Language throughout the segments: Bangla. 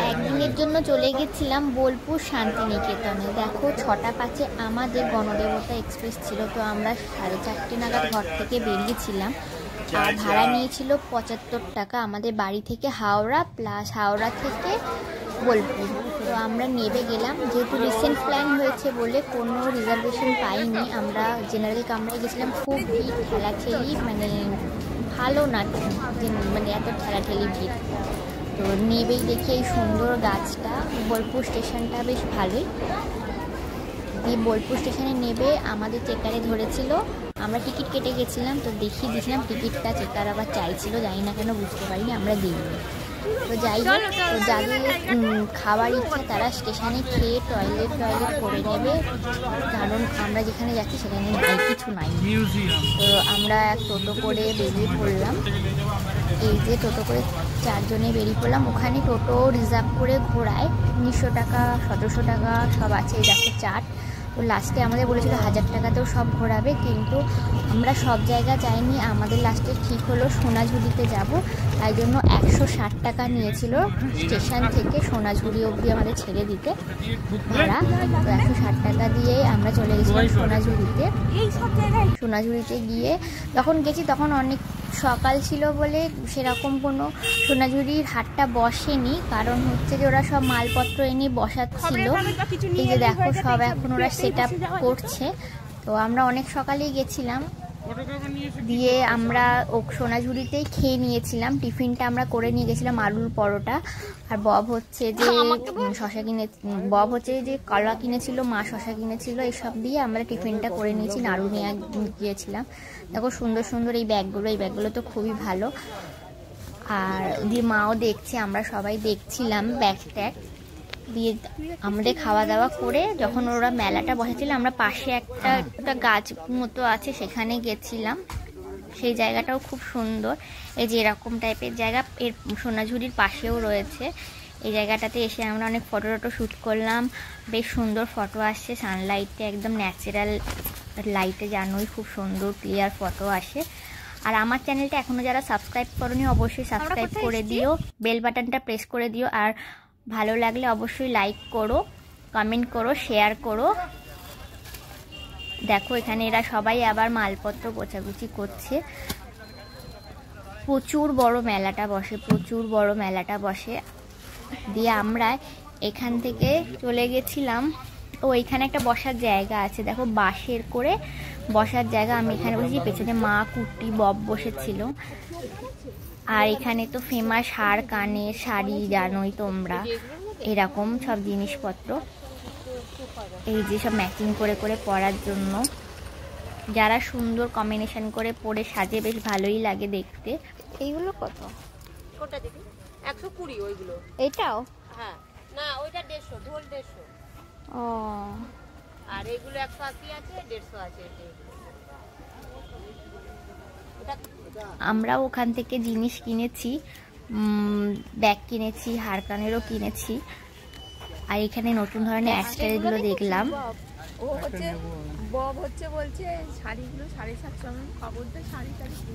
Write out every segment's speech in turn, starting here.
একদিনের জন্য চলে গেছিলাম বোলপুর শান্তিনিকেতনে। দেখো 6টা 5-এ আমাদের গণদেবতা এক্সপ্রেস ছিল, তো আমরা 4:30 নাগাদ ঘর থেকে বেরিয়েছিলাম। আর ভাড়া নিয়েছিল 75 টাকা আমাদের বাড়ি থেকে হাওড়া, প্লাস হাওড়া থেকে বোলপুর। তো আমরা নেমে গেলাম, যেহেতু রিসেন্ট প্ল্যান হয়েছে বলে কোনো রিজার্ভেশন পাইনি। আমরা জেনারেল কামরায় গেছিলাম। খুব ভিড়, ঠেলাঠেলি, মানে ভালো না, মানে এত ঠেলাঠেলি ভিড়। তো নেবেই দেখি এই সুন্দর গাছটা। বোলপুর স্টেশনটা বেশ ভালোই। দিয়ে বোলপুর স্টেশনে নেবে আমাদের চেকারে ধরেছিল, আমরা টিকিট কেটে গেছিলাম। তো দেখিয়ে দিয়েছিলাম টিকিটটা, চেকার আবার চাইছিল, জানি না কেন, বুঝতে পারিনি, আমরা দিইনি। তো যাই হোক, তো যাদের খাওয়ার ইচ্ছা তারা স্টেশনে খেয়ে টয়লেট করে নেবে, কারণ আমরা যেখানে যাচ্ছি সেখানে কিছু নাই। তো আমরা এক টোটো করে বেরিয়ে পড়লাম। এই যে টোটো করে 4 জনে বেরিয়ে পড়লাম। ওখানে টোটো রিজার্ভ করে ঘোরায় 1900 টাকা, 1700 টাকা সব আছে। এই দেখো চার্ট। তো লাস্টে আমাদের বলেছিল 1000 টাকাতেও সব ঘোরাবে, কিন্তু আমরা সব জায়গা যাইনি। আমাদের লাস্টে ঠিক হলো সোনাঝুরিতে যাব, তাই জন্য 160 টাকা নিয়েছিল স্টেশন থেকে সোনাঝুরি অবধি আমাদের ছেড়ে দিতে ভাড়া। তো 160 টাকা দিয়ে আমরা চলে গেছিলাম সোনাঝুরিতে। সোনাঝুরিতে গিয়ে যখন গেছি তখন অনেক সকাল ছিল বলে সেরকম কোনো সোনাঝুরির হাটটা বসেনি, কারণ হচ্ছে যে ওরা সব মালপত্র এনে বসাচ্ছিল। এই যে দেখো সব এখন ওরা সেট আপ করছে। তো আমরা অনেক সকালেই গেছিলাম, দিয়ে আমরা সোনাঝুরিতেই খেয়ে নিয়েছিলাম। টিফিনটা আমরা করে নিয়ে গেছিলাম আলুর পরোটা। আর বব হচ্ছে যে কলা কিনেছিল, মা শশা কিনেছিল, এইসব দিয়ে আমরা টিফিনটা করে নিয়েছি। নাড়ু নিয়ে গিয়েছিলাম। দেখো সুন্দর সুন্দর এই ব্যাগগুলো তো খুবই ভালো। আর দিয়ে মাও দেখছে, আমরা সবাই দেখছিলাম ব্যাগ ট্যাগ দিয়ে। আমাদের খাওয়া দাওয়া করে যখন ওরা মেলাটা বসেছিল, আমরা পাশে একটা গাছ মতো আছে সেখানে গেছিলাম। সেই জায়গাটাও খুব সুন্দর। এই যে এরকম টাইপের জায়গা এর সোনাঝুরির পাশেও রয়েছে। এই জায়গাটাতে এসে আমরা অনেক ফটো শ্যুট করলাম। বেশ সুন্দর ফটো আসছে, সানলাইটে একদম ন্যাচারাল লাইটে, জানোই খুব সুন্দর ক্লিয়ার ফটো আসে। আর আমার চ্যানেলটা এখনও যারা সাবস্ক্রাইব করোনি অবশ্যই সাবস্ক্রাইব করে দিও, বেল বাটনটা প্রেস করে দিও। আর ভালো লাগলে অবশ্যই লাইক করো, কমেন্ট করো, শেয়ার করো। দেখো এখানে এরা সবাই আবার মালপত্র গোছাগুছি করছে। প্রচুর বড় মেলাটা বসে। দিয়ে আমরা এখান থেকে চলে গেছিলাম। এখানে একটা বসার জায়গা আছে, দেখো বাঁশের করে বসার জায়গা। আমি এখানে বসেছি, পেছনে মা, কুটি, বব বসেছিল। আর এখানে তো ফেমাস হার, কানের শাড়ি, জানোই তোমরা, এরকম সব জিনিসপত্র। এই যে সব ম্যাচিং করে করে পরার জন্য, যারা সুন্দর কম্বিনেশন করে পরে সাজে, বেশ ভালোই লাগে দেখতে। এইগুলো কত? ওটা দেখি 120 ওইগুলো। এটাও? হ্যাঁ, না ওইটা 150, ঢোল 150। ও, আর এগুলো 180 আছে, 150 আছে। আমরা ওখান থেকে জিনিস কিনেছি, ব্যাগ কিনেছি, হার কানেরও কিনেছি। আর এখানে নতুন ধরনের অ্যাক্সেসরিগুলো দেখলাম।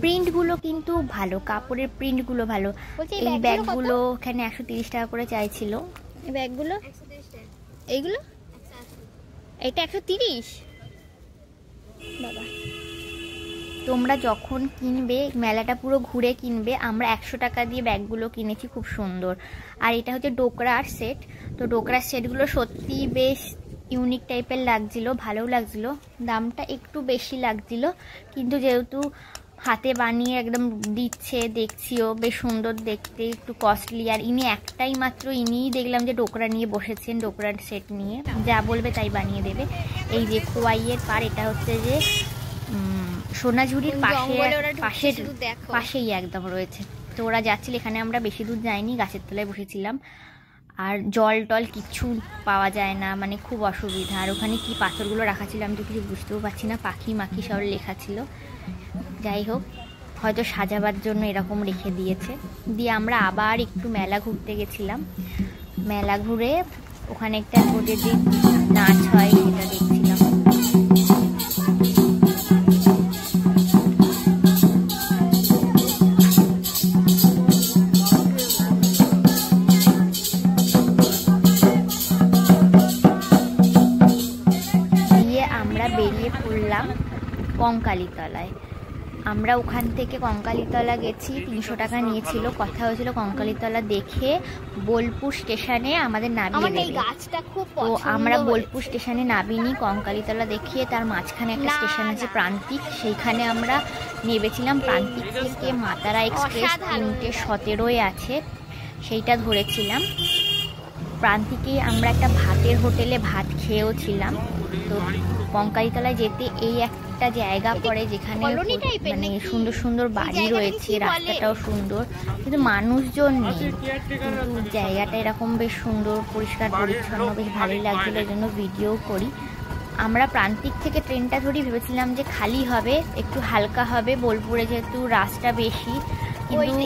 প্রিন্টগুলো কিন্তু ভালো, কাপড়ের প্রিন্টগুলো ভালো। এই ব্যাগগুলো এখানে 130 টাকা করে চাইছিল। এই ব্যাগগুলো, এইগুলো, এটা 130। বাবা, তোমরা যখন কিনবে মেলাটা পুরো ঘুরে কিনবে। আমরা 100 টাকা দিয়ে ব্যাগগুলো কিনেছি, খুব সুন্দর। আর এটা হচ্ছে ডোকরার সেট। তো ডোকরার সেটগুলো সত্যি বেশ ইউনিক টাইপের লাগছিল, ভালোও লাগছিল। দামটা একটু বেশি লাগছিল, কিন্তু যেহেতু হাতে বানিয়ে একদম দিচ্ছে, দেখছিও বেশ সুন্দর দেখতে, একটু কস্টলি। আর ইনিই দেখলাম যে ডোকরা নিয়ে বসেছেন, ডোকরার সেট নিয়ে যা বলবে তাই বানিয়ে দেবে। এই যে খোয়াইয়ের পার, এটা হচ্ছে যে সোনাঝুরির পাশেই একদম রয়েছে। তো ওরা যাচ্ছিল, এখানে আমরা বেশি দূর যাইনি, গাছের তলায় বসেছিলাম। আর জল টল কিচ্ছু পাওয়া যায় না, মানে খুব অসুবিধা। আর ওখানে কি পাথরগুলো রাখা ছিল আমি তো কিছু বুঝতেও পারছি না, পাখি মাখি সব লেখা ছিল। যাই হোক, হয়তো সাজাবার জন্য এরকম রেখে দিয়েছে। দিয়ে আমরা আবার একটু মেলা ঘুরতে গেছিলাম। মেলা ঘুরে ওখানে একটা ওদের যে নাচ হয় সেটা দেখছিলাম। কঙ্কালীতলায়। আমরা ওখান থেকে কঙ্কালীতলা গেছি, 300 টাকা নিয়েছিল। কথা হয়েছিল কঙ্কালীতলা দেখে বোলপুর স্টেশনে আমাদের নামিয়ে দেবে। তো আমরা বোলপুর স্টেশনে নামিনি, কঙ্কালীতলা দেখিয়ে তার মাঝখানে একটা স্টেশন আছে প্রান্তিক, সেইখানে আমরা নেমেছিলাম। প্রান্তিক থেকে মাতারা এক্সপ্রেস 3:17 আছে, সেইটা ধরেছিলাম। প্রান্তিকে আমরা একটা ভাতের হোটেলে ভাত খেয়েও ছিলাম। তো কঙ্কালীতলায় যেতে এই একটা জায়গা পড়ে যেখানে মানে সুন্দর সুন্দর বাড়ি রয়েছে, রাস্তাটাও সুন্দর, কিন্তু মানুষজন নেই। কিন্তু জায়গাটা এরকম বেশ সুন্দর, পরিষ্কার পরিচ্ছন্ন, বেশ ভালোই লাগছিল, এই জন্য ভিডিও করি। আমরা প্রান্তিক থেকে ট্রেনটা ধরি, ভেবেছিলাম যে খালি হবে, একটু হালকা হবে, বোলপুরে যেহেতু রাস্তা বেশি। কিন্তু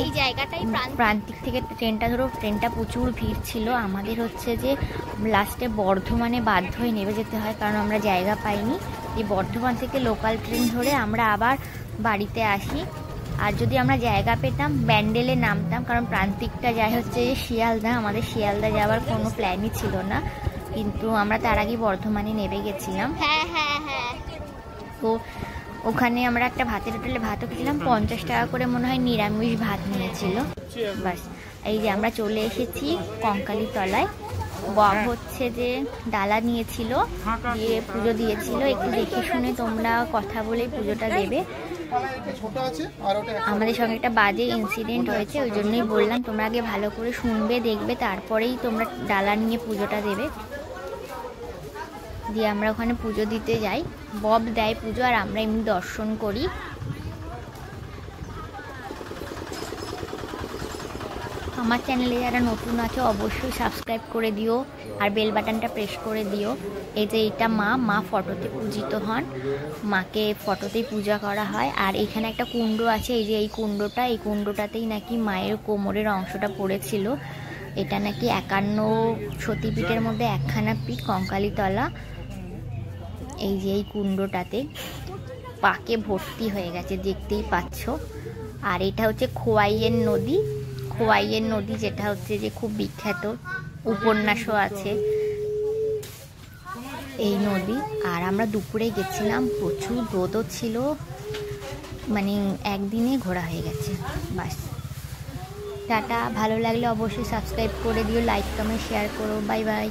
প্রান্তিক থেকে ট্রেনটা ধরো, ট্রেনটা প্রচুর ভিড় ছিল। আমাদের হচ্ছে যে লাস্টে বর্ধমানে বাধ্য হয়ে নেমে যেতে হয়, কারণ আমরা জায়গা পাইনি। এই বর্ধমান থেকে লোকাল ট্রেন ধরে আমরা আবার বাড়িতে আসি। আর যদি আমরা জায়গা পেতাম ব্যান্ডেলে নামতাম, কারণ প্রান্তিকটা যায় হচ্ছে যে শিয়ালদা, আমাদের শিয়ালদা যাওয়ার কোনো প্ল্যানই ছিল না, কিন্তু আমরা তার আগে বর্ধমানে নেমে গেছিলাম। তো ওখানে আমরা একটা ভাতের হোটেলে ভাতও খেয়েছিলাম, 50 টাকা করে মনে হয় নিরামিষ ভাত নিয়েছিল। বাস, এই যে আমরা চলে এসেছি কঙ্কালীতলায়। বব হচ্ছে যে ডালা নিয়েছিল, দিয়ে পুজো দিয়েছিল। একটু দেখে শুনে তোমরা কথা বলে পুজোটা দেবে। আমাদের সঙ্গে একটা বাজে ইনসিডেন্ট হয়েছে, ওই জন্যই বললাম তোমরা আগে ভালো করে শুনবে, দেখবে, তারপরেই তোমরা ডালা নিয়ে পুজোটা দেবে। দিয়ে আমরা ওখানে পুজো দিতে যাই, বব দেয় পুজো, আর আমরা এমনি দর্শন করি। আমার চ্যানেলে যারা নতুন আছে অবশ্যই সাবস্ক্রাইব করে দিও, আর বেল বাটনটা প্রেস করে দিও। এই যে এটা মা ফটোতে পূজিত হন, মাকে ফটোতেই পূজা করা হয়। আর এখানে একটা কুণ্ড আছে, এই যে এই কুণ্ডটাতেই নাকি মায়ের কোমরের অংশটা পড়েছিল। এটা নাকি 51 সতীপীঠের মধ্যে একখানা পীঠ কঙ্কালীতলা। এই যে এই কুণ্ডটাতে পাকে ভর্তি হয়ে গেছে, দেখতেই পাচ্ছ। আর এটা হচ্ছে খোয়াইয়ের নদী, যেটা হচ্ছে যে খুব বিখ্যাত, উপন্যাসও আছে এই নদী। আর আমরা দুপুরে গেছিলাম, প্রচুর রোদও ছিল, মানে একদিনে ঘোরা হয়ে গেছে। বাস, টাটা। ভালো লাগলে অবশ্যই সাবস্ক্রাইব করে দিও, লাইক কমেন্ট শেয়ার করো। Bye bye.